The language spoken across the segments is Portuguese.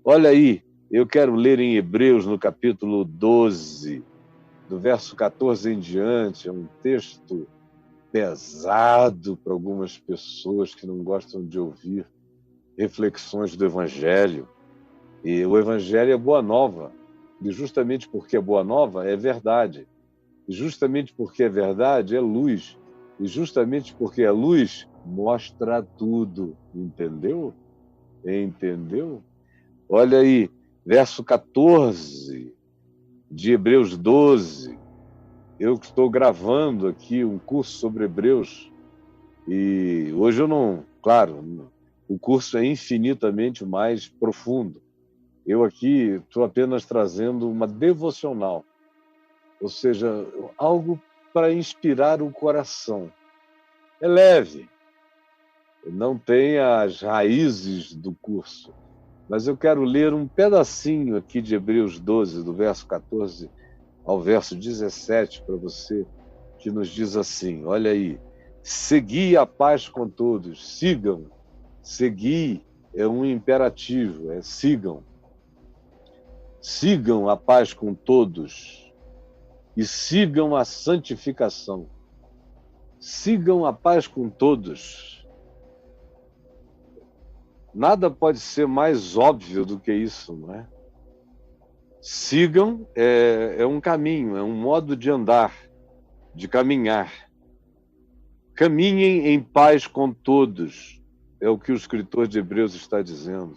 Olha aí, eu quero ler em Hebreus, no capítulo 12, do verso 14 em diante. É um texto pesado para algumas pessoas que não gostam de ouvir reflexões do Evangelho. E o Evangelho é boa nova. E justamente porque é boa nova, é verdade. E justamente porque é verdade, é luz. E justamente porque é luz, mostra tudo. Entendeu? Entendeu? Olha aí, verso 14 de Hebreus 12. Eu estou gravando aqui um curso sobre Hebreus e hoje eu não, claro, o curso é infinitamente mais profundo. Eu aqui estou apenas trazendo uma devocional, ou seja, algo para inspirar o coração. É leve, não tem as raízes do curso, mas eu quero ler um pedacinho aqui de Hebreus 12, do verso 14 ao verso 17 para você, que nos diz assim, olha aí, segui a paz com todos, sigam, seguir é um imperativo, é sigam, sigam a paz com todos e sigam a santificação, sigam a paz com todos. Nada pode ser mais óbvio do que isso, não é? Sigam é um caminho, é um modo de andar, de caminhar. Caminhem em paz com todos, é o que o escritor de Hebreus está dizendo.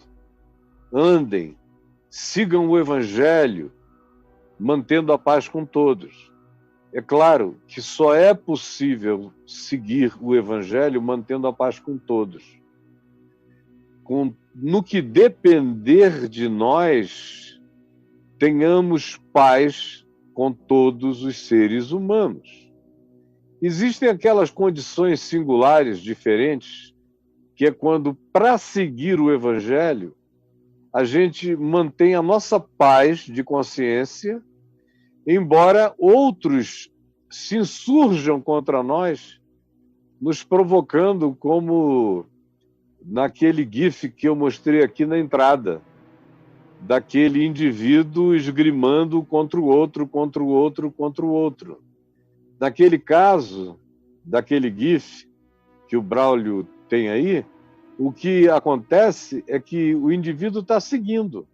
Andem, sigam o Evangelho, mantendo a paz com todos. É claro que só é possível seguir o Evangelho mantendo a paz com todos. No que depender de nós, tenhamos paz com todos os seres humanos. Existem aquelas condições singulares, diferentes, que é quando, para seguir o Evangelho, a gente mantém a nossa paz de consciência, embora outros se insurjam contra nós, nos provocando, como naquele GIF que eu mostrei aqui na entrada, daquele indivíduo esgrimando contra o outro, contra o outro, contra o outro. Naquele caso, daquele GIF que o Braulio tem aí, o que acontece é que o indivíduo está seguindo.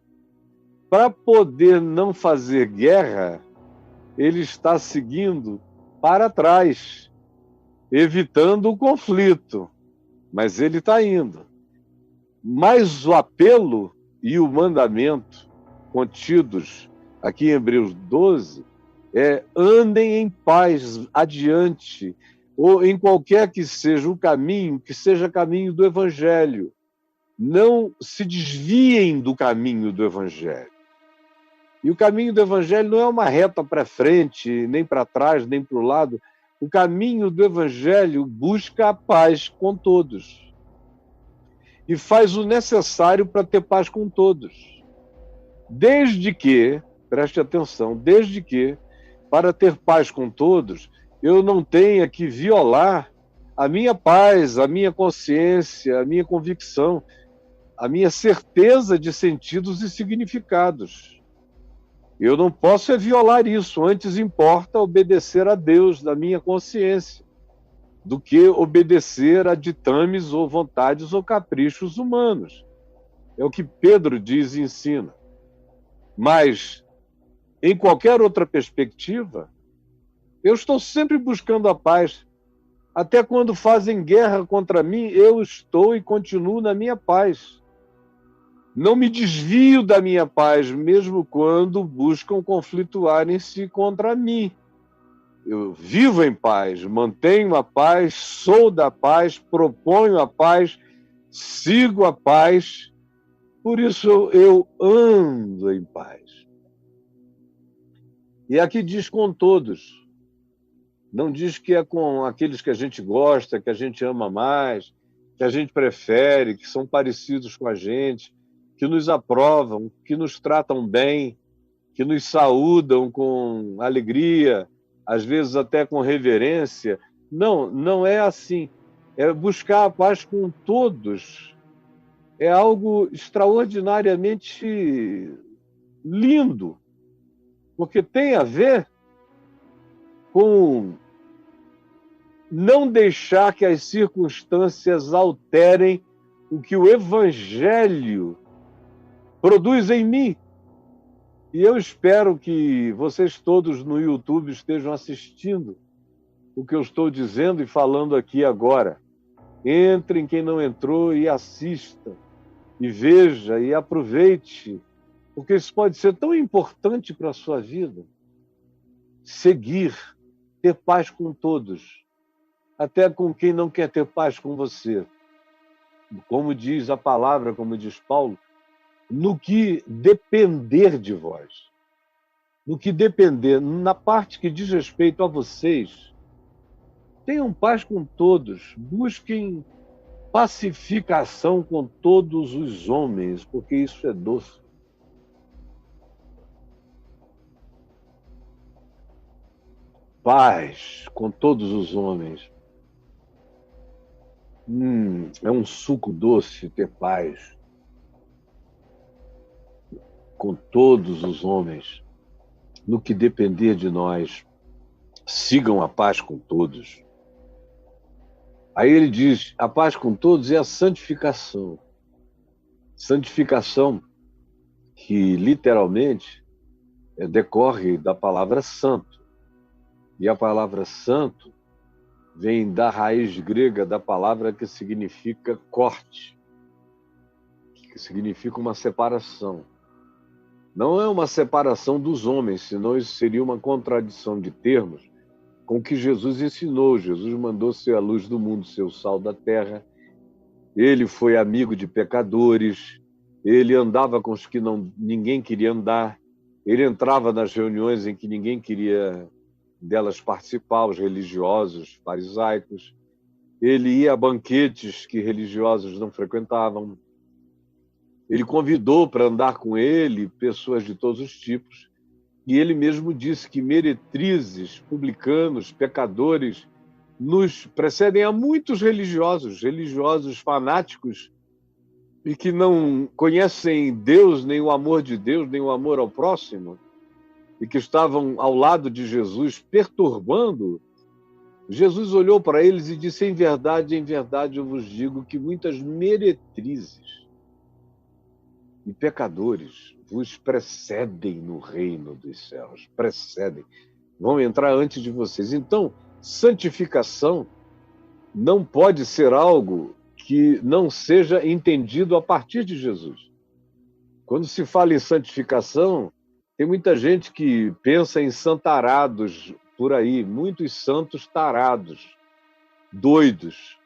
Para poder não fazer guerra, ele está seguindo para trás, evitando o conflito, mas ele está indo. Mas o apelo e o mandamento contidos aqui em Hebreus 12 é andem em paz adiante, ou em qualquer que seja o caminho, que seja caminho do Evangelho. Não se desviem do caminho do Evangelho. E o caminho do Evangelho não é uma reta para frente, nem para trás, nem para o lado. O caminho do Evangelho busca a paz com todos. E faz o necessário para ter paz com todos. Desde que, preste atenção, desde que, para ter paz com todos, eu não tenha que violar a minha paz, a minha consciência, a minha convicção, a minha certeza de sentidos e significados. Eu não posso violar isso, antes importa obedecer a Deus da minha consciência, do que obedecer a ditames ou vontades ou caprichos humanos. É o que Pedro diz e ensina. Mas, em qualquer outra perspectiva, eu estou sempre buscando a paz. Até quando fazem guerra contra mim, eu estou e continuo na minha paz. Não me desvio da minha paz, mesmo quando buscam conflituarem-se contra mim. Eu vivo em paz, mantenho a paz, sou da paz, proponho a paz, sigo a paz. Por isso eu ando em paz. E aqui diz com todos. Não diz que é com aqueles que a gente gosta, que a gente ama mais, que a gente prefere, que são parecidos com a gente, que nos aprovam, que nos tratam bem, que nos saúdam com alegria, às vezes até com reverência. Não, não é assim. É buscar a paz com todos. é algo extraordinariamente lindo, porque tem a ver com não deixar que as circunstâncias alterem o que o Evangelho produz em mim. E eu espero que vocês todos no YouTube estejam assistindo o que eu estou dizendo e falando aqui agora. Entrem quem não entrou e assista, e veja, e aproveite, porque isso pode ser tão importante para a sua vida. Seguir, ter paz com todos, até com quem não quer ter paz com você. Como diz a palavra, como diz Paulo, no que depender de vós. No que depender, na parte que diz respeito a vocês, tenham paz com todos, busquem pacificação com todos os homens, porque isso é doce. Paz com todos os homens. É um suco doce ter paz com todos os homens. No que depender de nós, sigam a paz com todos. Aí ele diz, a paz com todos é a santificação. Santificação que literalmente decorre da palavra santo. E a palavra santo vem da raiz grega da palavra que significa corte, que significa uma separação. Não é uma separação dos homens, senão isso seria uma contradição de termos com o que Jesus ensinou. Jesus mandou ser a luz do mundo, ser o sal da terra. Ele foi amigo de pecadores, ele andava com os que ninguém queria andar, ele entrava nas reuniões em que ninguém queria delas participar, os religiosos, farisaicos. Ele ia a banquetes que religiosos não frequentavam. Ele convidou para andar com ele pessoas de todos os tipos. E ele mesmo disse que meretrizes, publicanos, pecadores, nos precedem a muitos religiosos fanáticos, e que não conhecem Deus, nem o amor de Deus, nem o amor ao próximo, e que estavam ao lado de Jesus perturbando. Jesus olhou para eles e disse, em verdade eu vos digo que muitas meretrizes e pecadores vos precedem no reino dos céus, precedem, vão entrar antes de vocês. Então, santificação não pode ser algo que não seja entendido a partir de Jesus. Quando se fala em santificação, tem muita gente que pensa em santarados por aí, muitos santos tarados, doidos,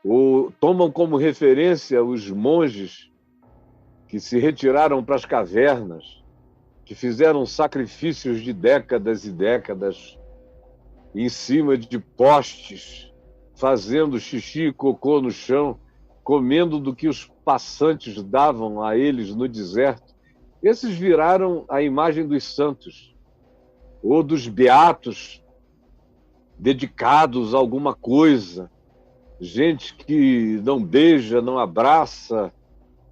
ou tomam como referência os monges que se retiraram para as cavernas, que fizeram sacrifícios de décadas e décadas em cima de postes, fazendo xixi e cocô no chão, comendo do que os passantes davam a eles no deserto. Esses viraram a imagem dos santos, ou dos beatos, dedicados a alguma coisa. Gente que não beija, não abraça,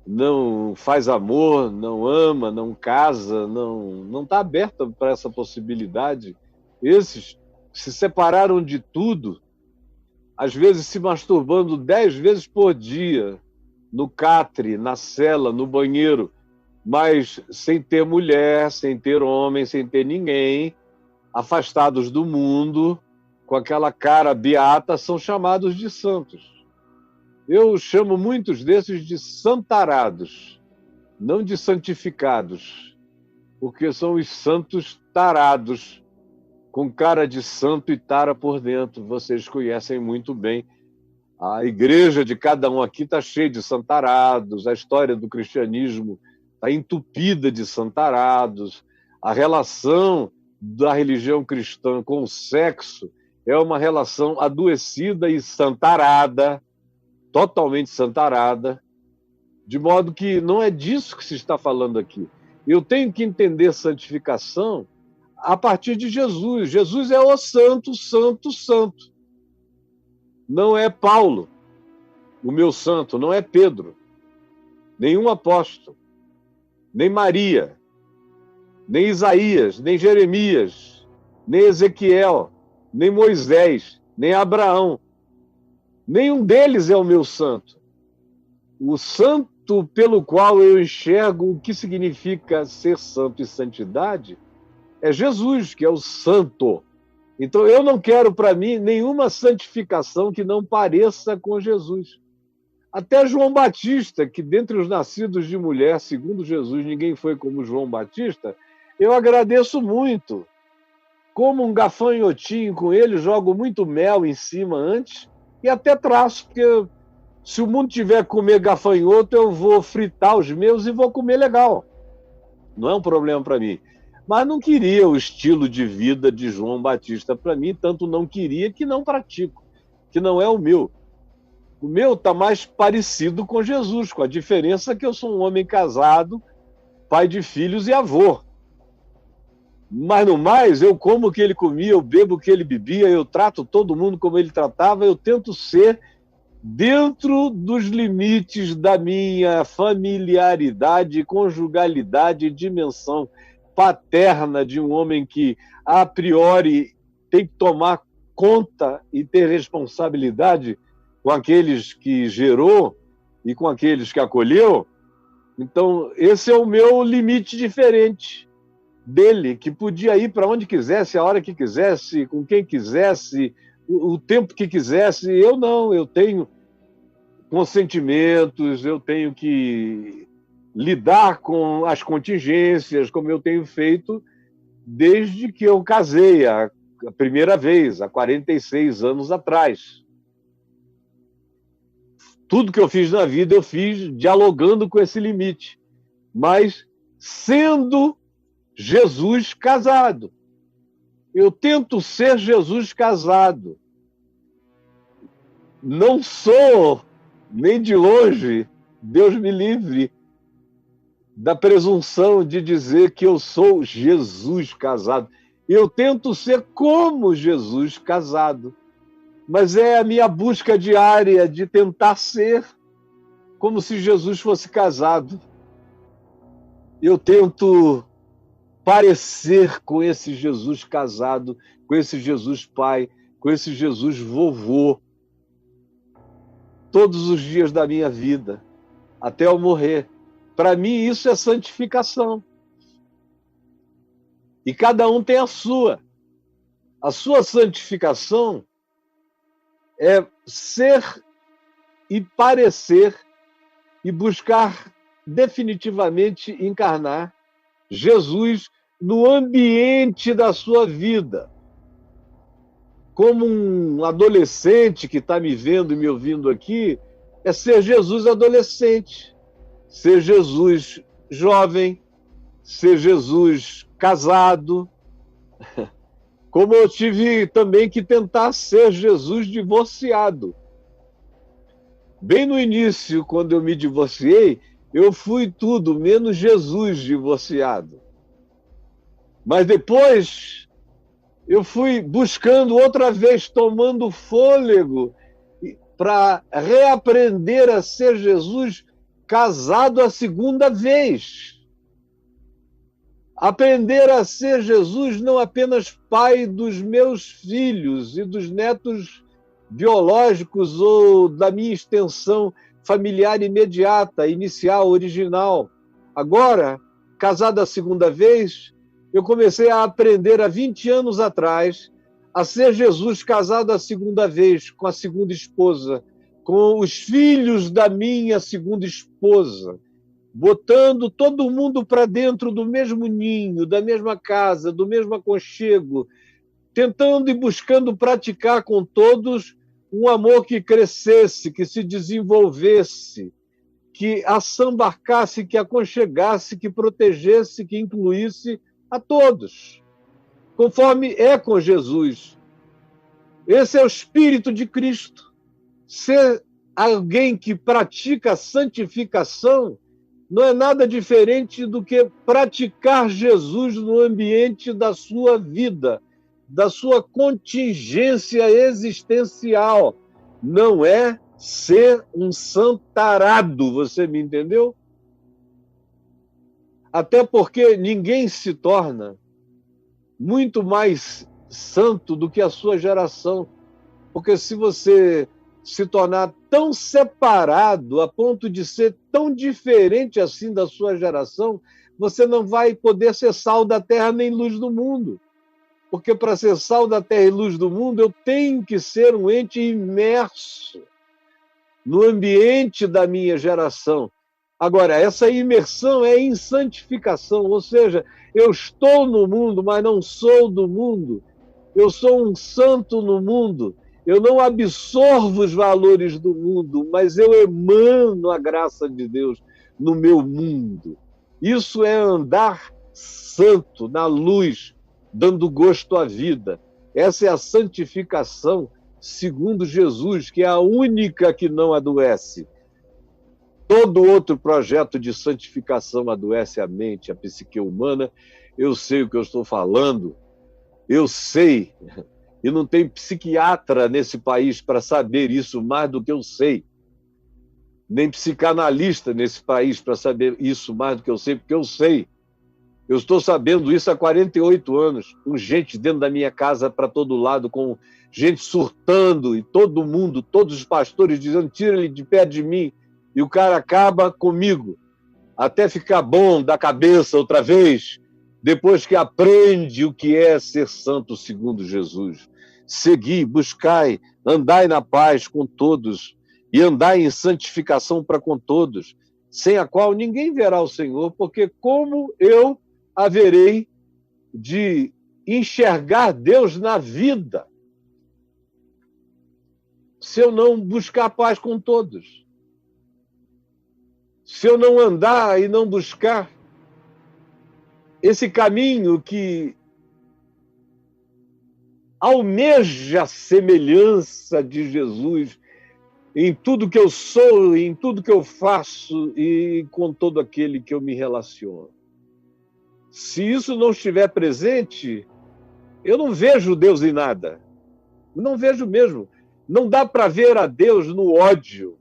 não faz amor, não ama, não casa, não está aberta para essa possibilidade. Esses se separaram de tudo, às vezes se masturbando 10 vezes por dia, no catre, na cela, no banheiro, mas sem ter mulher, sem ter homem, sem ter ninguém, afastados do mundo, com aquela cara beata, são chamados de santos. Eu chamo muitos desses de santarados, não de santificados, porque são os santos tarados, com cara de santo e tara por dentro. Vocês conhecem muito bem. A igreja de cada um aqui está cheia de santarados, a história do cristianismo está entupida de santarados, a relação da religião cristã com o sexo é uma relação adoecida e santarada, totalmente santarada, de modo que não é disso que se está falando aqui. Eu tenho que entender santificação a partir de Jesus. Jesus é o santo, santo, santo. Não é Paulo, o meu santo, não é Pedro. nenhum apóstolo, nem Maria, nem Isaías, nem Jeremias, nem Ezequiel, nem Moisés, nem Abraão. Nenhum deles é o meu santo. O santo pelo qual eu enxergo o que significa ser santo e santidade é Jesus, que é o santo. Então eu não quero para mim nenhuma santificação que não pareça com Jesus. Até João Batista, que dentre os nascidos de mulher, segundo Jesus, ninguém foi como João Batista, eu agradeço muito. Como um gafanhotinho com ele, jogo muito mel em cima antes e até traço, porque se o mundo tiver que comer gafanhoto, eu vou fritar os meus e vou comer legal. Não é um problema para mim. Mas não queria o estilo de vida de João Batista para mim, tanto não queria que não pratico, que não é o meu. O meu está mais parecido com Jesus, com a diferença que eu sou um homem casado, pai de filhos e avô. Mas no mais, eu como o que ele comia, eu bebo o que ele bebia, eu trato todo mundo como ele tratava, eu tento ser dentro dos limites da minha familiaridade, conjugalidade, dimensão paterna de um homem que, a priori, tem que tomar conta e ter responsabilidade com aqueles que gerou e com aqueles que acolheu. Então, esse é o meu limite diferente dele, que podia ir para onde quisesse, a hora que quisesse, com quem quisesse, o tempo que quisesse. Eu não, eu tenho consentimentos, eu tenho que lidar com as contingências, como eu tenho feito desde que eu casei a primeira vez, há 46 anos atrás. Tudo que eu fiz na vida, eu fiz dialogando com esse limite, mas sendo Jesus casado. Eu tento ser Jesus casado. Não sou, nem de longe, Deus me livre da presunção de dizer que eu sou Jesus casado. Eu tento ser como Jesus casado, mas é a minha busca diária de tentar ser como se Jesus fosse casado. Eu tento parecer com esse Jesus casado, com esse Jesus pai, com esse Jesus vovô, todos os dias da minha vida, até eu morrer. Para mim, isso é santificação. E cada um tem a sua. A sua santificação é ser e parecer e buscar definitivamente encarnar Jesus no ambiente da sua vida. Como um adolescente que está me vendo e me ouvindo aqui, é ser Jesus adolescente, ser Jesus jovem, ser Jesus casado. Como eu tive também que tentar ser Jesus divorciado. Bem no início, quando eu me divorciei, eu fui tudo menos Jesus divorciado. Mas depois eu fui buscando outra vez, tomando fôlego para reaprender a ser Jesus casado a segunda vez. Aprender a ser Jesus não apenas pai dos meus filhos e dos netos biológicos ou da minha extensão familiar imediata, inicial, original. Agora, casado a segunda vez, eu comecei a aprender há 20 anos atrás a ser Jesus casado a segunda vez com a segunda esposa, com os filhos da minha segunda esposa, botando todo mundo para dentro do mesmo ninho, da mesma casa, do mesmo aconchego, tentando e buscando praticar com todos um amor que crescesse, que se desenvolvesse, que assambarcasse, que aconchegasse, que protegesse, que incluísse a todos, conforme é com Jesus. Esse é o Espírito de Cristo. Ser alguém que pratica a santificação não é nada diferente do que praticar Jesus no ambiente da sua vida, da sua contingência existencial. Não é ser um santarado, você me entendeu? Até porque ninguém se torna muito mais santo do que a sua geração. Porque se você se tornar tão separado a ponto de ser tão diferente assim da sua geração, você não vai poder ser sal da terra nem luz do mundo. Porque para ser sal da terra e luz do mundo, eu tenho que ser um ente imerso no ambiente da minha geração. Agora, essa imersão é em santificação, ou seja, eu estou no mundo, mas não sou do mundo. Eu sou um santo no mundo. Eu não absorvo os valores do mundo, mas eu emano a graça de Deus no meu mundo. Isso é andar santo, na luz, dando gosto à vida. Essa é a santificação segundo Jesus, que é a única que não adoece. Todo outro projeto de santificação adoece a mente, a psique humana. Eu sei o que eu estou falando, eu sei, e não tem psiquiatra nesse país para saber isso mais do que eu sei, nem psicanalista nesse país para saber isso mais do que eu sei, porque eu sei. Eu estou sabendo isso há 48 anos, com gente dentro da minha casa para todo lado, com gente surtando, e todo mundo, todos os pastores dizendo, tira ele de perto de mim, e o cara acaba comigo, até ficar bom da cabeça outra vez, depois que aprende o que é ser santo segundo Jesus. Segui, buscai, andai na paz com todos, e andai em santificação para com todos, sem a qual ninguém verá o Senhor, porque como eu haverei de enxergar Deus na vida se eu não buscar paz com todos? Se eu não andar e não buscar esse caminho que almeja a semelhança de Jesus em tudo que eu sou, em tudo que eu faço e com todo aquele que eu me relaciono. Se isso não estiver presente, eu não vejo Deus em nada. Não vejo mesmo. Não dá para ver a Deus no ódio.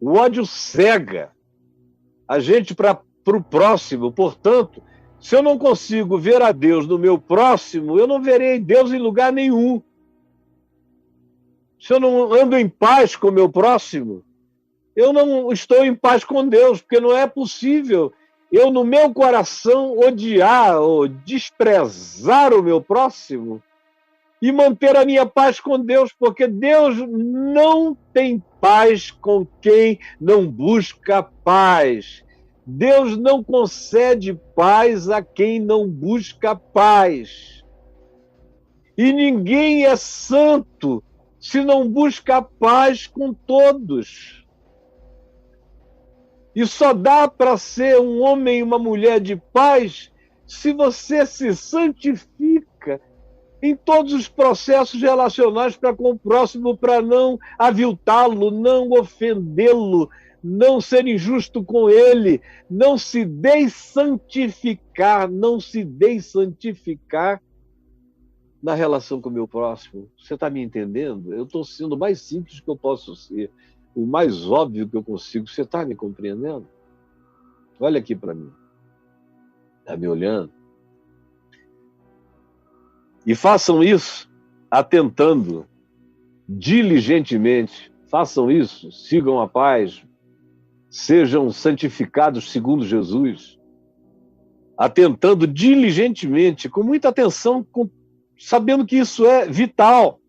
O ódio cega a gente para o próximo. Portanto, se eu não consigo ver a Deus no meu próximo, eu não verei Deus em lugar nenhum. Se eu não ando em paz com o meu próximo, eu não estou em paz com Deus, porque não é possível eu, no meu coração, odiar ou desprezar o meu próximo e manter a minha paz com Deus, porque Deus não tem paz com quem não busca paz. Deus não concede paz a quem não busca paz. E ninguém é santo se não busca paz com todos. E só dá para ser um homem e uma mulher de paz se você se santifica em todos os processos relacionais para com o próximo, para não aviltá-lo, não ofendê-lo, não ser injusto com ele, não se dessantificar, na relação com o meu próximo. Você está me entendendo? Eu estou sendo o mais simples que eu posso ser, o mais óbvio que eu consigo. Você está me compreendendo? Olha aqui para mim. Está me olhando? E façam isso atentando diligentemente. Façam isso, sigam a paz, sejam santificados segundo Jesus, atentando diligentemente, com muita atenção, sabendo que isso é vital,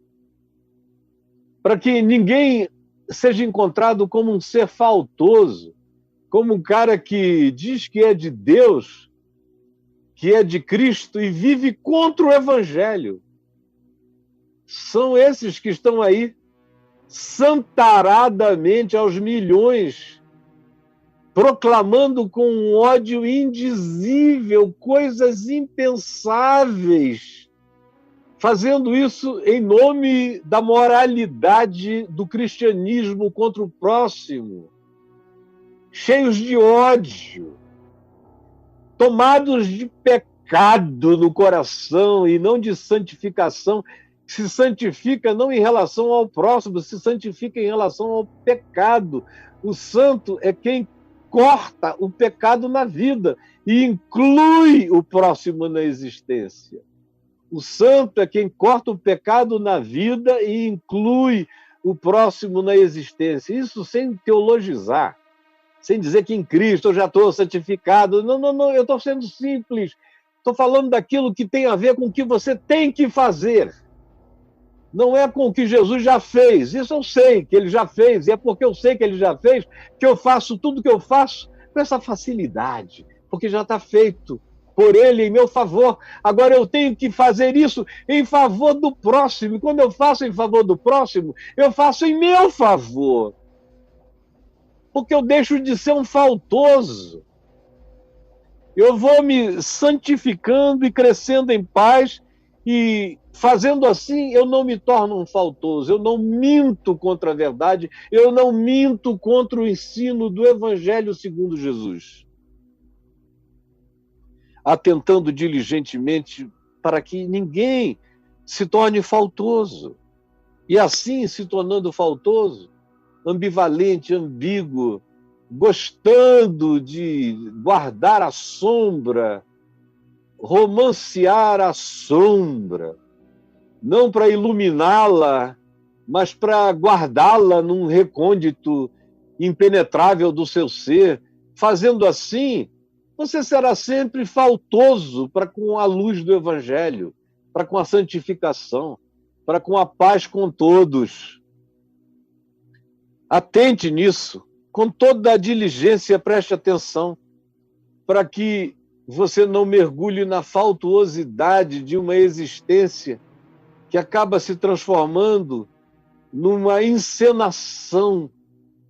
para que ninguém seja encontrado como um ser faltoso, como um cara que diz que é de Deus, que é de Cristo e vive contra o Evangelho. São esses que estão aí santaradamente aos milhões, proclamando com um ódio indizível coisas impensáveis, fazendo isso em nome da moralidade do cristianismo contra o próximo, cheios de ódio, tomados de pecado no coração e não de santificação. Se santifica não em relação ao próximo, se santifica em relação ao pecado. O santo é quem corta o pecado na vida e inclui o próximo na existência. O santo é quem corta o pecado na vida e inclui o próximo na existência. Isso sem teologizar, sem dizer que em Cristo eu já estou santificado. Não, não, não, eu estou sendo simples. Estou falando daquilo que tem a ver com o que você tem que fazer. Não é com o que Jesus já fez. Isso eu sei que ele já fez. E é porque eu sei que ele já fez que eu faço tudo que eu faço com essa facilidade. Porque já está feito por ele em meu favor. Agora eu tenho que fazer isso em favor do próximo. E quando eu faço em favor do próximo, eu faço em meu favor. Porque eu deixo de ser um faltoso. Eu vou me santificando e crescendo em paz, e fazendo assim eu não me torno um faltoso, eu não minto contra a verdade, eu não minto contra o ensino do Evangelho segundo Jesus. Atentando diligentemente para que ninguém se torne faltoso. E assim, se tornando faltoso, ambivalente, ambíguo, gostando de guardar a sombra, romancear a sombra, não para iluminá-la, mas para guardá-la num recôndito impenetrável do seu ser. Fazendo assim, você será sempre faltoso para com a luz do Evangelho, para com a santificação, para com a paz com todos. Atente nisso, com toda a diligência, preste atenção, para que você não mergulhe na faltuosidade de uma existência que acaba se transformando numa encenação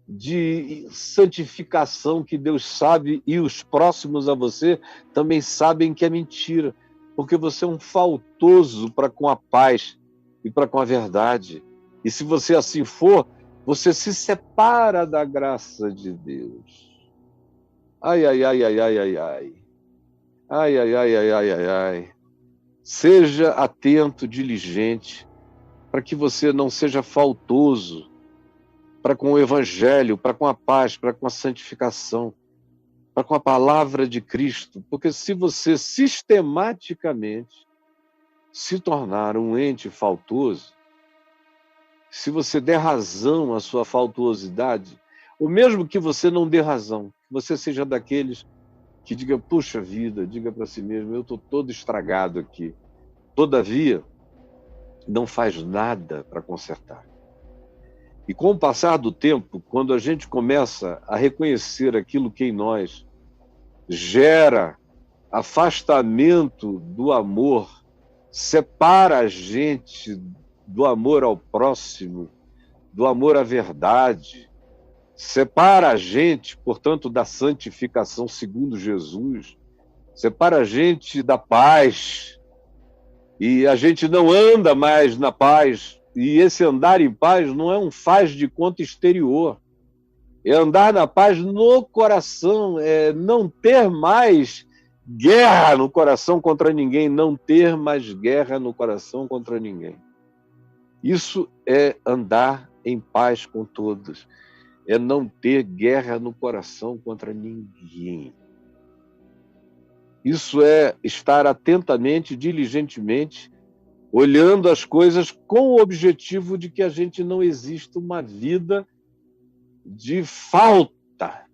de santificação que Deus sabe e os próximos a você também sabem que é mentira, porque você é um faltoso para com a paz e para com a verdade. E se você assim for, você se separa da graça de Deus. Ai, ai, ai, ai, ai, ai, ai. Ai, ai, ai, ai, ai, ai, ai. Seja atento, diligente, para que você não seja faltoso para com o Evangelho, para com a paz, para com a santificação, para com a palavra de Cristo. Porque se você sistematicamente se tornar um ente faltoso, se você der razão à sua faltuosidade, ou mesmo que você não dê razão, que você seja daqueles que diga, puxa vida, diga para si mesmo, eu estou todo estragado aqui. Todavia, não faz nada para consertar. E com o passar do tempo, quando a gente começa a reconhecer aquilo que em nós gera afastamento do amor, separa a gente do amor ao próximo, do amor à verdade, separa a gente, portanto, da santificação segundo Jesus, separa a gente da paz, e a gente não anda mais na paz. E esse andar em paz não é um faz de conta exterior, é andar na paz no coração, é não ter mais guerra no coração contra ninguém, não ter mais guerra no coração contra ninguém. Isso é andar em paz com todos, é não ter guerra no coração contra ninguém. Isso é estar atentamente, diligentemente, olhando as coisas com o objetivo de que a gente não exista uma vida de falta,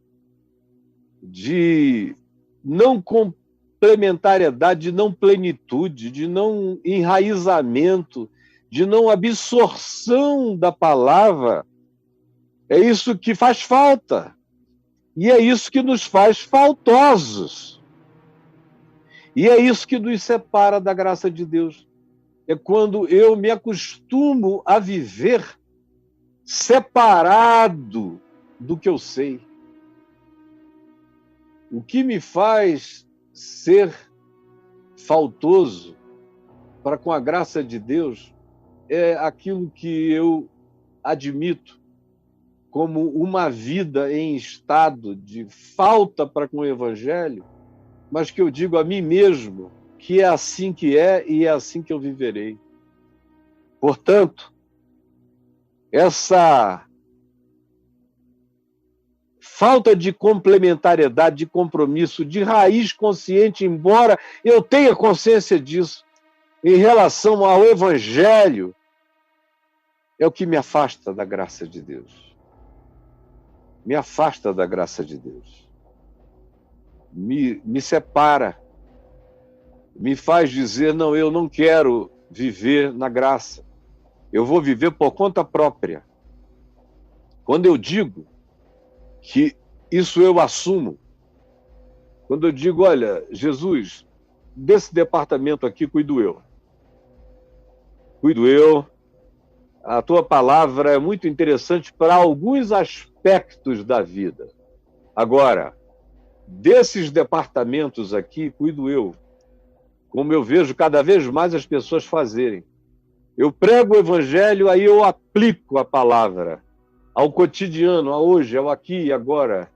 de não complementariedade, de não plenitude, de não enraizamento, de não absorção da palavra. É isso que faz falta. E é isso que nos faz faltosos. E é isso que nos separa da graça de Deus. É quando eu me acostumo a viver separado do que eu sei. O que me faz ser faltoso para com a graça de Deus é aquilo que eu admito como uma vida em estado de falta para com o Evangelho, mas que eu digo a mim mesmo que é assim que é e é assim que eu viverei. Portanto, essa falta de complementariedade, de compromisso, de raiz consciente, embora eu tenha consciência disso, em relação ao Evangelho, é o que me afasta da graça de Deus. Me afasta da graça de Deus. Me separa. Me faz dizer, não, eu não quero viver na graça. Eu vou viver por conta própria. Quando eu digo que isso eu assumo, quando eu digo, olha, Jesus, desse departamento aqui cuido eu. Cuido eu. A tua palavra é muito interessante para alguns aspectos da vida. Agora, desses departamentos aqui, cuido eu. Como eu vejo cada vez mais as pessoas fazerem. Eu prego o Evangelho, aí eu aplico a palavra ao cotidiano, a hoje, ao aqui e agora.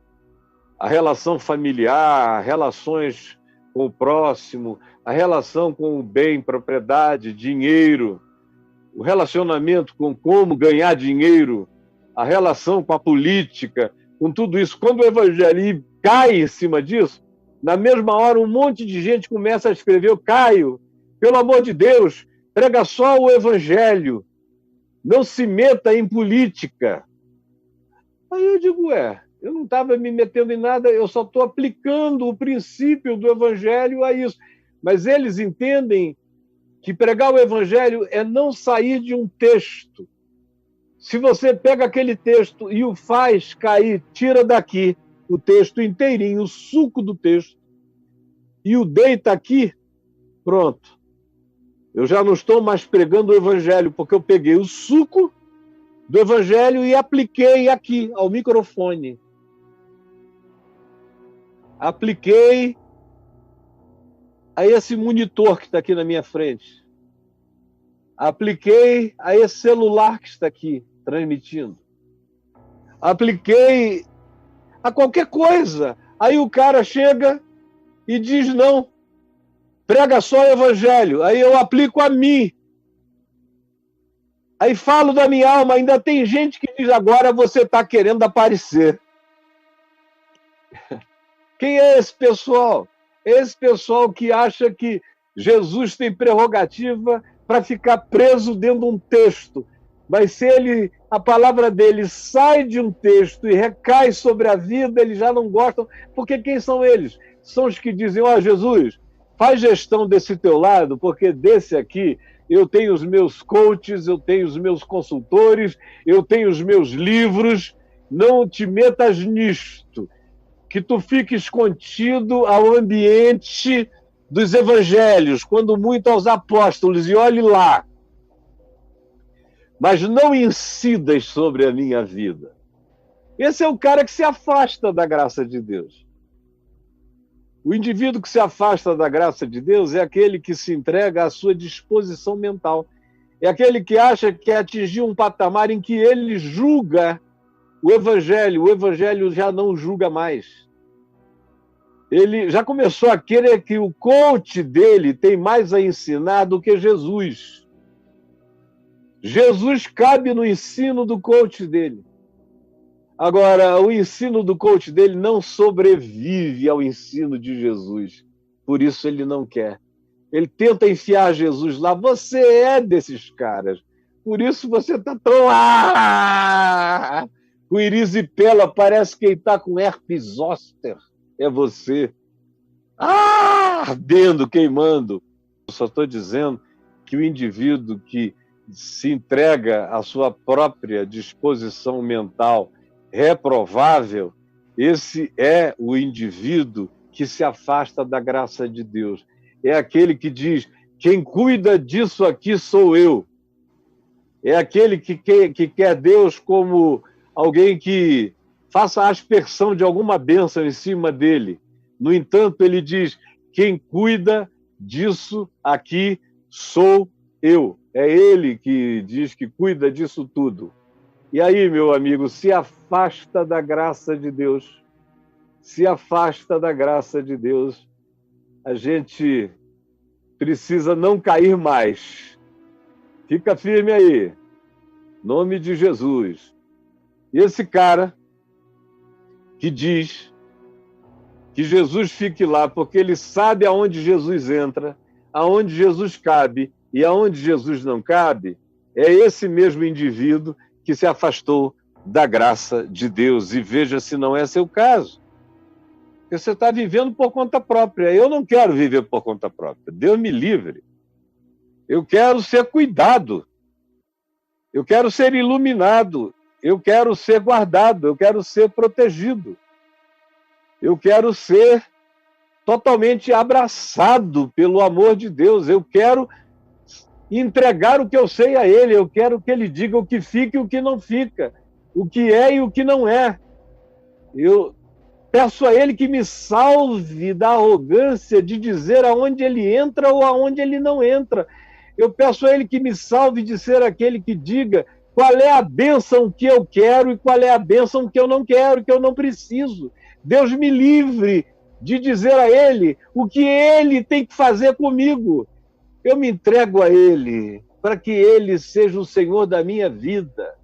A relação familiar, relações com o próximo, a relação com o bem, propriedade, dinheiro, o relacionamento com como ganhar dinheiro, a relação com a política, com tudo isso. Quando o Evangelho cai em cima disso, na mesma hora um monte de gente começa a escrever, eu caio, pelo amor de Deus, prega só o Evangelho, não se meta em política. Aí eu digo, eu não estava me metendo em nada, eu só estou aplicando o princípio do Evangelho a isso. Mas eles entendem que pregar o Evangelho é não sair de um texto. Se você pega aquele texto e o faz cair, tira daqui o texto inteirinho, o suco do texto, e o deita aqui, pronto. Eu já não estou mais pregando o Evangelho, porque eu peguei o suco do Evangelho e apliquei aqui, ao microfone. Apliquei a esse monitor que está aqui na minha frente. Apliquei a esse celular que está aqui, transmitindo. Apliquei a qualquer coisa. Aí o cara chega e diz, não, prega só o Evangelho. Aí eu aplico a mim. Aí falo da minha alma, ainda tem gente que diz, agora você está querendo aparecer. Quem é esse pessoal? Esse pessoal que acha que Jesus tem prerrogativa para ficar preso dentro de um texto. Mas se a palavra dele sai de um texto e recai sobre a vida, eles já não gostam. Porque quem são eles? São os que dizem, Jesus, faz gestão desse teu lado, porque desse aqui eu tenho os meus coaches, eu tenho os meus consultores, eu tenho os meus livros, não te metas nisto. Que tu fiques contido ao ambiente dos evangelhos, quando muito aos apóstolos, e olhe lá. Mas não incidas sobre a minha vida. Esse é o cara que se afasta da graça de Deus. O indivíduo que se afasta da graça de Deus é aquele que se entrega à sua disposição mental. É aquele que acha que atingiu um patamar em que ele julga o Evangelho já não julga mais. Ele já começou a querer que o coach dele tem mais a ensinar do que Jesus. Jesus cabe no ensino do coach dele. Agora, o ensino do coach dele não sobrevive ao ensino de Jesus. Por isso ele não quer. Ele tenta enfiar Jesus lá. Você é desses caras. Por isso você está tão... com erisipela, parece que ele está com herpes zoster. É você. Ardendo, queimando. Eu só estou dizendo que o indivíduo que se entrega à sua própria disposição mental reprovável, esse é o indivíduo que se afasta da graça de Deus. É aquele que diz, quem cuida disso aqui sou eu. É aquele que quer Deus como alguém que faça a aspersão de alguma bênção em cima dele. No entanto, ele diz, quem cuida disso aqui sou eu. É ele que diz que cuida disso tudo. E aí, meu amigo, se afasta da graça de Deus. Se afasta da graça de Deus. A gente precisa não cair mais. Fica firme aí. Em nome de Jesus. E esse cara que diz que Jesus fique lá, porque ele sabe aonde Jesus entra, aonde Jesus cabe e aonde Jesus não cabe, é esse mesmo indivíduo que se afastou da graça de Deus. E veja se não é seu caso. Porque você está vivendo por conta própria. Eu não quero viver por conta própria. Deus me livre. Eu quero ser cuidado. Eu quero ser iluminado. Eu quero ser guardado. Eu quero ser protegido. Eu quero ser totalmente abraçado pelo amor de Deus. Eu quero entregar o que eu sei a Ele. Eu quero que Ele diga o que fica e o que não fica. O que é e o que não é. Eu peço a Ele que me salve da arrogância de dizer aonde Ele entra ou aonde Ele não entra. Eu peço a Ele que me salve de ser aquele que diga qual é a bênção que eu quero e qual é a bênção que eu não quero, que eu não preciso. Deus me livre de dizer a Ele o que Ele tem que fazer comigo. Eu me entrego a Ele para que Ele seja o Senhor da minha vida,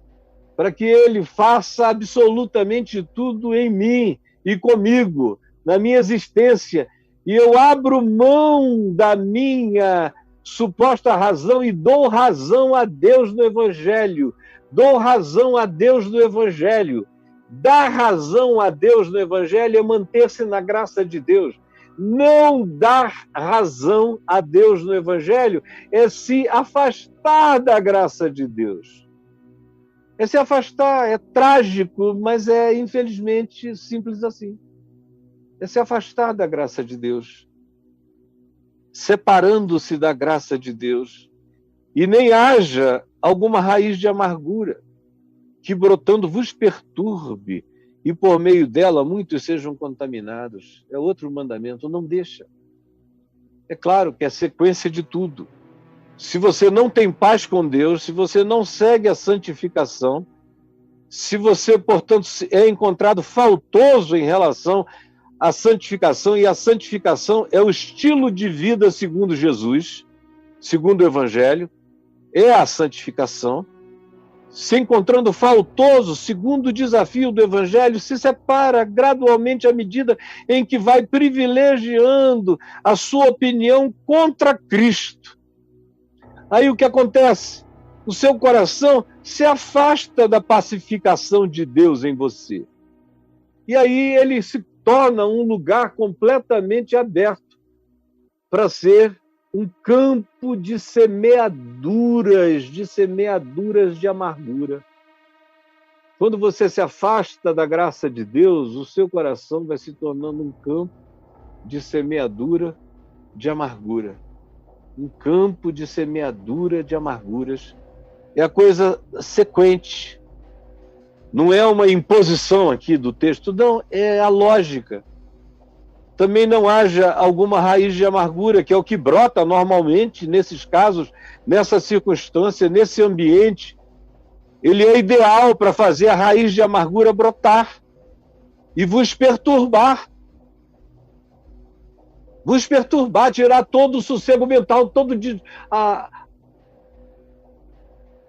para que Ele faça absolutamente tudo em mim e comigo, na minha existência. E eu abro mão da minha suposta razão e dou razão a Deus no Evangelho. Dou razão a Deus no Evangelho. Dar razão a Deus no Evangelho é manter-se na graça de Deus. Não dar razão a Deus no Evangelho é se afastar da graça de Deus. É se afastar, é trágico, mas é infelizmente simples assim. É se afastar da graça de Deus, separando-se da graça de Deus, e nem haja alguma raiz de amargura que brotando vos perturbe, e por meio dela muitos sejam contaminados. É outro mandamento, não deixa. É claro que é sequência de tudo. Se você não tem paz com Deus, se você não segue a santificação, se você, portanto, é encontrado faltoso em relação à santificação, e a santificação é o estilo de vida segundo Jesus, segundo o Evangelho, é a santificação, se encontrando faltoso, segundo o desafio do Evangelho, se separa gradualmente à medida em que vai privilegiando a sua opinião contra Cristo. Aí o que acontece? O seu coração se afasta da pacificação de Deus em você. E aí ele se torna um lugar completamente aberto para ser um campo de semeaduras de amargura. Quando você se afasta da graça de Deus, o seu coração vai se tornando um campo de semeadura de amargura. Um campo de semeadura de amarguras. É a coisa sequente. Não é uma imposição aqui do texto, não, é a lógica. Também não haja alguma raiz de amargura, que é o que brota normalmente nesses casos, nessa circunstância, nesse ambiente. Ele é ideal para fazer a raiz de amargura brotar e vos perturbar. Vos perturbar, tirar todo o sossego mental, toda a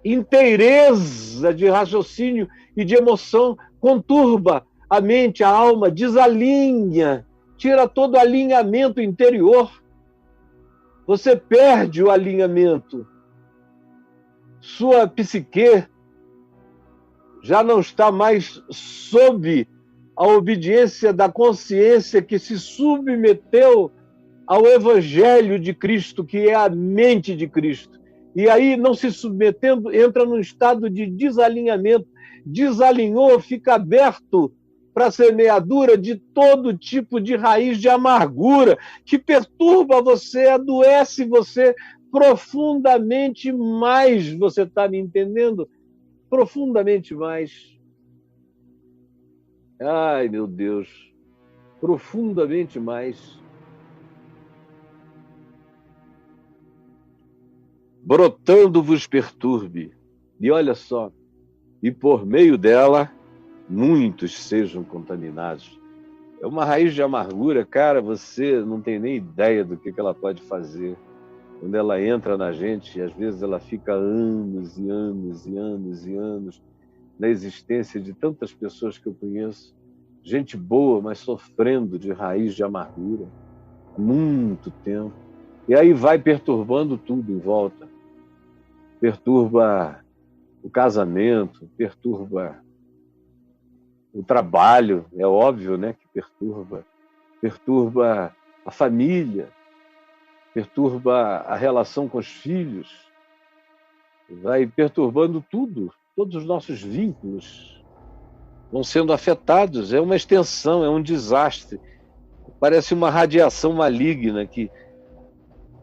inteireza de raciocínio e de emoção, conturba a mente, a alma, desalinha, tira todo o alinhamento interior. Você perde o alinhamento. Sua psique já não está mais sob a obediência da consciência que se submeteu ao Evangelho de Cristo, que é a mente de Cristo. E aí, não se submetendo, entra num estado de desalinhamento. Desalinhou, fica aberto para a semeadura de todo tipo de raiz de amargura que perturba você, adoece você profundamente mais. Você está me entendendo? Profundamente mais. Ai, meu Deus. Profundamente mais. Brotando vos perturbe. E olha só, e por meio dela, muitos sejam contaminados. É uma raiz de amargura, cara, você não tem nem ideia do que ela pode fazer. Quando ela entra na gente, às vezes ela fica anos e anos e anos e anos na existência de tantas pessoas que eu conheço, gente boa, mas sofrendo de raiz de amargura há muito tempo. E aí vai perturbando tudo em volta. Perturba o casamento, perturba o trabalho, é óbvio, né, que perturba a família, perturba a relação com os filhos, vai perturbando tudo, todos os nossos vínculos vão sendo afetados, é uma extensão, é um desastre, parece uma radiação maligna que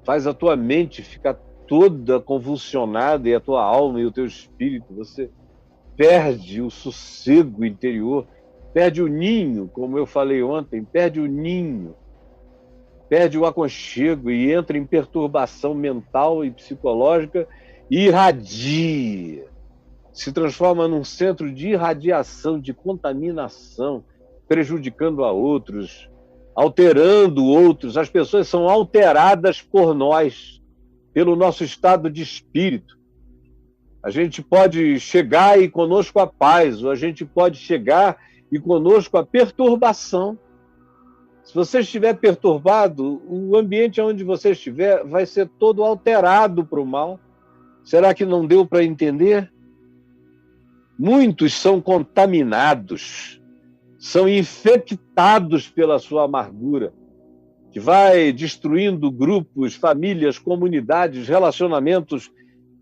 faz a tua mente ficar toda convulsionada e a tua alma e o teu espírito, você perde o sossego interior, perde o ninho, como eu falei ontem, perde o ninho, perde o aconchego e entra em perturbação mental e psicológica e irradia, se transforma num centro de irradiação, de contaminação, prejudicando a outros, alterando outros. As pessoas são alteradas por nós, pelo nosso estado de espírito. A gente pode chegar e conosco a paz, ou a gente pode chegar e conosco a perturbação. Se você estiver perturbado, o ambiente onde você estiver vai ser todo alterado para o mal. Será que não deu para entender? Muitos são contaminados, são infectados pela sua amargura, que vai destruindo grupos, famílias, comunidades, relacionamentos,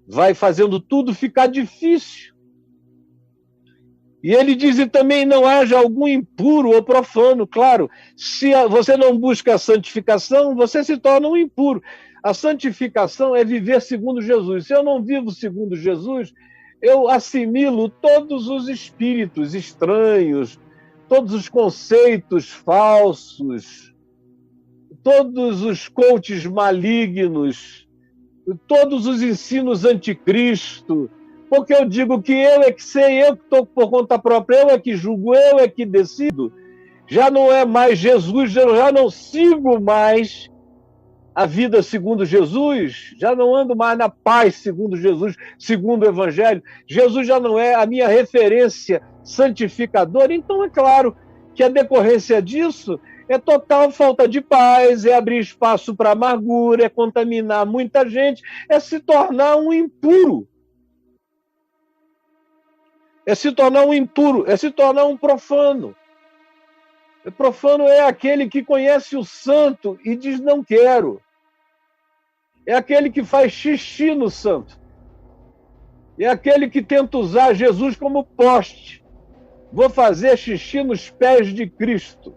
vai fazendo tudo ficar difícil. E ele diz, e também não haja algum impuro ou profano. Claro, se você não busca a santificação, você se torna um impuro. A santificação é viver segundo Jesus. Se eu não vivo segundo Jesus, eu assimilo todos os espíritos estranhos, todos os conceitos falsos, todos os coaches malignos, todos os ensinos anticristo, porque eu digo que eu é que sei, eu que estou por conta própria, eu é que julgo, eu é que decido. Já não é mais Jesus, eu já não sigo mais a vida segundo Jesus, já não ando mais na paz segundo Jesus, segundo o Evangelho. Jesus já não é a minha referência santificadora, então é claro que a decorrência disso é total falta de paz, é abrir espaço para amargura, é contaminar muita gente, é se tornar um impuro. É se tornar um impuro, é se tornar um profano. O profano é aquele que conhece o santo e diz não quero. É aquele que faz xixi no santo. É aquele que tenta usar Jesus como poste. Vou fazer xixi nos pés de Cristo.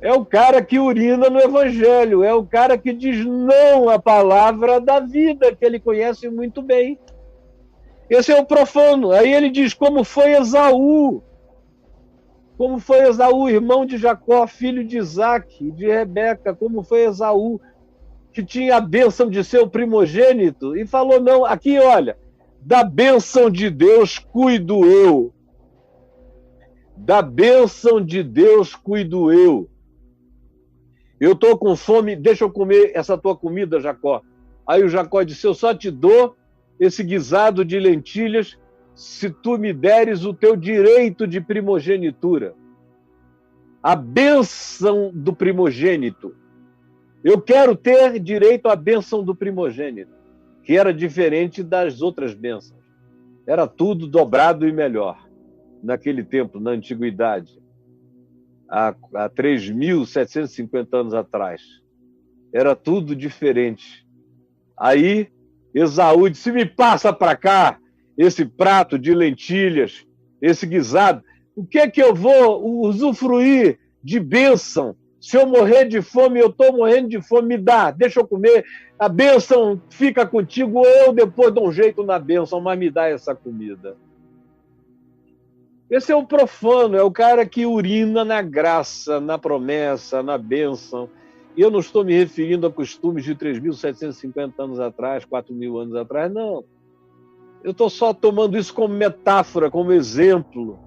É o cara que urina no Evangelho, é o cara que diz não à palavra da vida, que ele conhece muito bem. Esse é o profano. Aí ele diz como foi Esaú. Como foi Esaú, irmão de Jacó, filho de Isaque, de Rebeca, como foi Esaú, que tinha a bênção de ser o primogênito, e falou, não, aqui olha, da bênção de Deus cuido eu. Da bênção de Deus cuido eu. Eu estou com fome, deixa eu comer essa tua comida, Jacó. Aí o Jacó disse, eu só te dou esse guisado de lentilhas se tu me deres o teu direito de primogenitura. A bênção do primogênito. Eu quero ter direito à bênção do primogênito, que era diferente das outras bênçãos. Era tudo dobrado e melhor naquele tempo, na antiguidade, há 3.750 anos atrás. Era tudo diferente. Aí Esaú disse, me passa para cá esse prato de lentilhas, esse guisado. O que é que eu vou usufruir de bênção? Se eu morrer de fome, eu estou morrendo de fome, me dá, deixa eu comer. A bênção fica contigo, eu depois dou um jeito na bênção, mas me dá essa comida. Esse é o profano, é o cara que urina na graça, na promessa, na bênção. E eu não estou me referindo a costumes de 3.750 anos atrás, 4.000 anos atrás, não. Eu estou só tomando isso como metáfora, como exemplo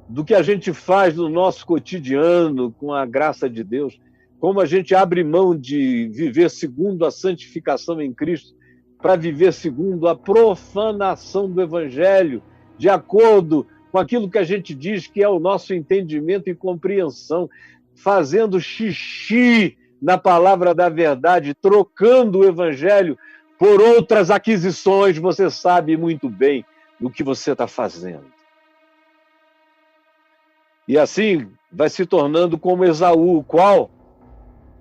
do que a gente faz no nosso cotidiano com a graça de Deus, como a gente abre mão de viver segundo a santificação em Cristo para viver segundo a profanação do Evangelho, de acordo com aquilo que a gente diz que é o nosso entendimento e compreensão, fazendo xixi na palavra da verdade, trocando o evangelho por outras aquisições, você sabe muito bem do que você está fazendo. E assim vai se tornando como Esaú, o qual,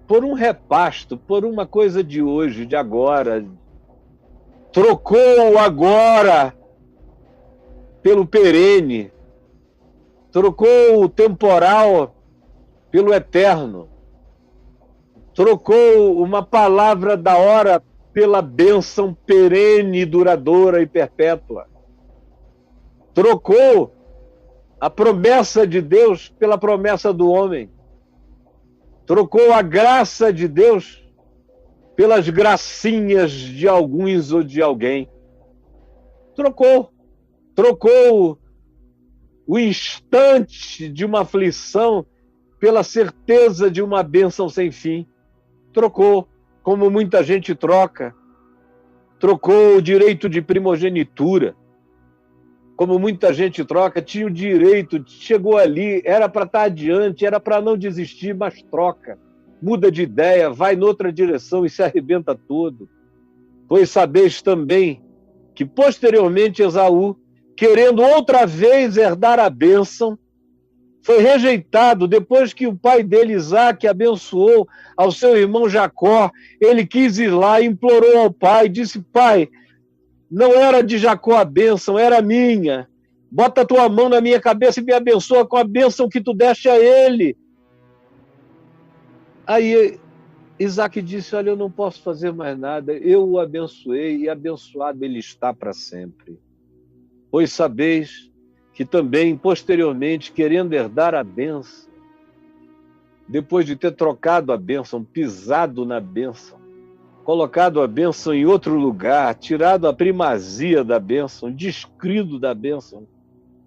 por um repasto, por uma coisa de hoje, de agora, trocou o agora pelo perene, trocou o temporal pelo eterno, trocou uma palavra da hora pela bênção perene, duradoura e perpétua. Trocou a promessa de Deus pela promessa do homem. Trocou a graça de Deus pelas gracinhas de alguns ou de alguém. Trocou o instante de uma aflição pela certeza de uma bênção sem fim. Trocou, como muita gente troca. Trocou o direito de primogenitura, como muita gente troca, tinha o direito, chegou ali, era para estar adiante, era para não desistir, mas troca. Muda de ideia, vai noutra direção e se arrebenta todo. Pois sabeis também que posteriormente Esaú, querendo outra vez herdar a bênção, foi rejeitado depois que o pai dele, Isaque, abençoou ao seu irmão Jacó. Ele quis ir lá, implorou ao pai, disse: pai, não era de Jacó a bênção, era minha. Bota a tua mão na minha cabeça e me abençoa com a bênção que tu deste a ele. Aí Isaque disse: olha, eu não posso fazer mais nada, eu o abençoei e abençoado ele está para sempre. Pois sabeis que também, posteriormente, querendo herdar a bênção, depois de ter trocado a bênção, pisado na bênção, colocado a bênção em outro lugar, tirado a primazia da bênção, descrido da bênção,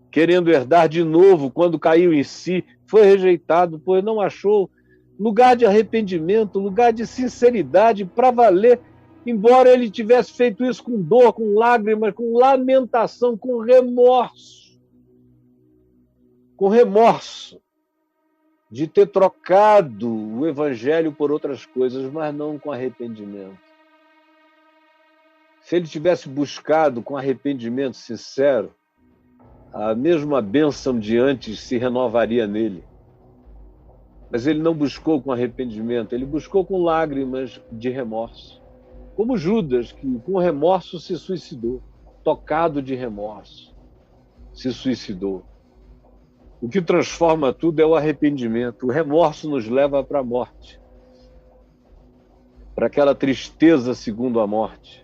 querendo herdar de novo, quando caiu em si, foi rejeitado, pois não achou lugar de arrependimento, lugar de sinceridade para valer, embora ele tivesse feito isso com dor, com lágrimas, com lamentação, com remorso de ter trocado o evangelho por outras coisas, mas não com arrependimento. Se ele tivesse buscado com arrependimento sincero, a mesma bênção de antes se renovaria nele. Mas ele não buscou com arrependimento, ele buscou com lágrimas de remorso. Como Judas, que com remorso se suicidou, tocado de remorso, se suicidou. O que transforma tudo é o arrependimento. O remorso nos leva para a morte, para aquela tristeza segundo a morte.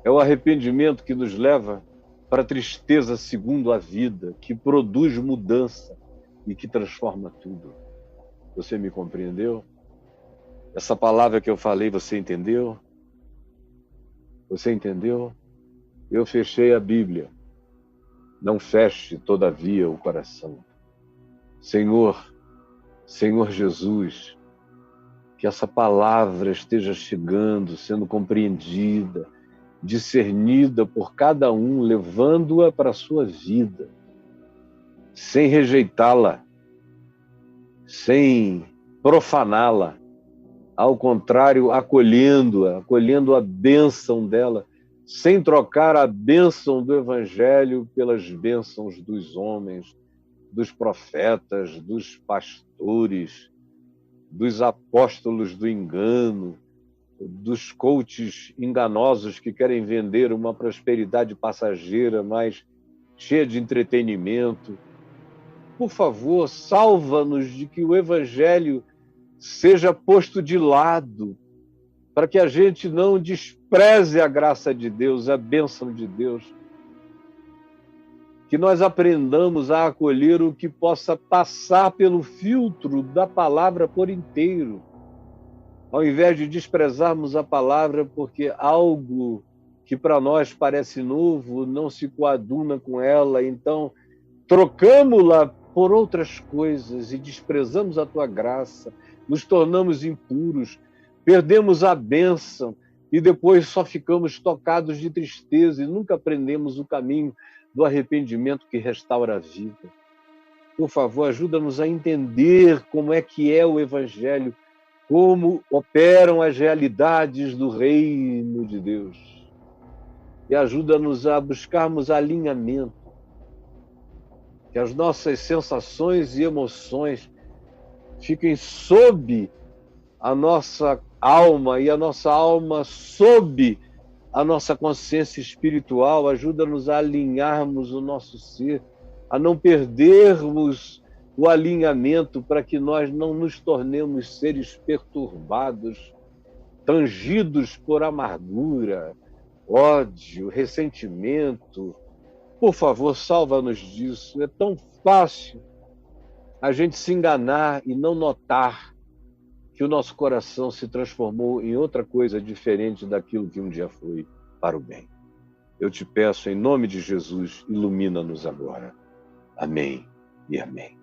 É o arrependimento que nos leva para a tristeza segundo a vida, que produz mudança e que transforma tudo. Você me compreendeu? Essa palavra que eu falei, você entendeu? Você entendeu? Eu fechei a Bíblia. Não feche, todavia, o coração. Senhor Jesus, que essa palavra esteja chegando, sendo compreendida, discernida por cada um, levando-a para a sua vida, sem rejeitá-la, sem profaná-la, ao contrário, acolhendo-a, acolhendo a bênção dela, sem trocar a bênção do Evangelho pelas bênçãos dos homens, dos profetas, dos pastores, dos apóstolos do engano, dos coaches enganosos que querem vender uma prosperidade passageira, mas cheia de entretenimento. Por favor, salva-nos de que o Evangelho seja posto de lado, para que a gente não despreze a graça de Deus, a bênção de Deus. Que nós aprendamos a acolher o que possa passar pelo filtro da palavra por inteiro, ao invés de desprezarmos a palavra porque algo que para nós parece novo não se coaduna com ela, então trocamos-la por outras coisas e desprezamos a tua graça, nos tornamos impuros, perdemos a bênção e depois só ficamos tocados de tristeza e nunca aprendemos o caminho do arrependimento que restaura a vida. Por favor, ajuda-nos a entender como é que é o Evangelho, como operam as realidades do reino de Deus. E ajuda-nos a buscarmos alinhamento, que as nossas sensações e emoções fiquem sob a nossa alma e a nossa alma sob a nossa consciência espiritual. Ajuda-nos a alinharmos o nosso ser, a não perdermos o alinhamento, para que nós não nos tornemos seres perturbados, tangidos por amargura, ódio, ressentimento. Por favor, salva-nos disso. É tão fácil a gente se enganar e não notar que o nosso coração se transformou em outra coisa diferente daquilo que um dia foi, para o bem. Eu te peço, em nome de Jesus, ilumina-nos agora. Amém e amém.